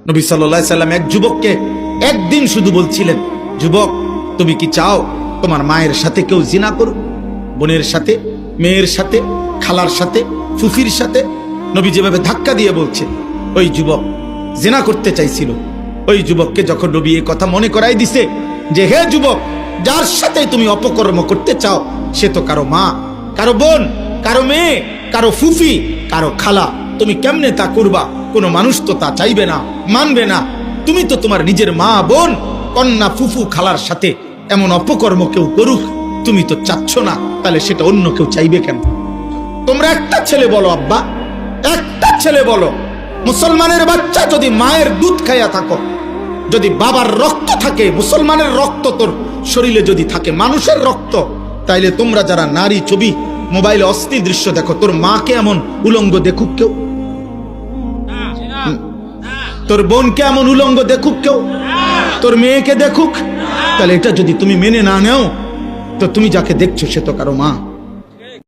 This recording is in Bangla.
নবী সাল্লাল্লাহু আলাইহি সাল্লাম এক যুবককে একদিন শুধু বলছিলেন, যুবক তুমি কি চাও তোমার মায়ের সাথে কেউ জিনা করুক? বোনের সাথে, মেয়ের সাথে, খালার সাথে, ফুফির সাথে। নবী যেভাবে ধাক্কা দিয়ে বলছে, ওই যুবক জিনা করতে চাইছিল। ওই যুবককে যখন নবী এই কথা মনে করাই দিছে যে হে যুবক, যার সাথে তুমি অপকর্ম করতে চাও সে তো কারো মা, কারো বোন, কারো মেয়ে, কারো ফুফি, কারো খালা, তুমি কেমনে তা করবা? কোনো মানুষ তো তা চাইবে না, মানবে না। তুমি তো তোমার নিজের মা, বোন, কন্যা, ফুফু, খালার সাথে এমন অপকর্ম কেউ করুক তুমি তো চাচ্ছ না, তাহলে সেটা অন্য কেউ চাইবে কেন? তোমরা একটা ছেলে বলো আব্বা, একটা ছেলে বলো, মুসলমানের বাচ্চা যদি মায়ের দুধ খাইয়া থাকো, যদি বাবার রক্ত থাকে, মুসলমানের রক্ত তোর শরীরে যদি থাকে, মানুষের রক্ত, তাইলে তোমরা যারা নারী ছবি মোবাইলে অস্থির দৃশ্য দেখো, তোর মাকে এমন উলঙ্গ দেখুক কেউ? তোর বোনকে এমন উলঙ্গ দেখুক কেউ? তোর মেয়েকে দেখুক? তাহলে এটা যদি তুমি মেনে না নাও তো তুমি যাকে দেখছো সে তো কারো মা।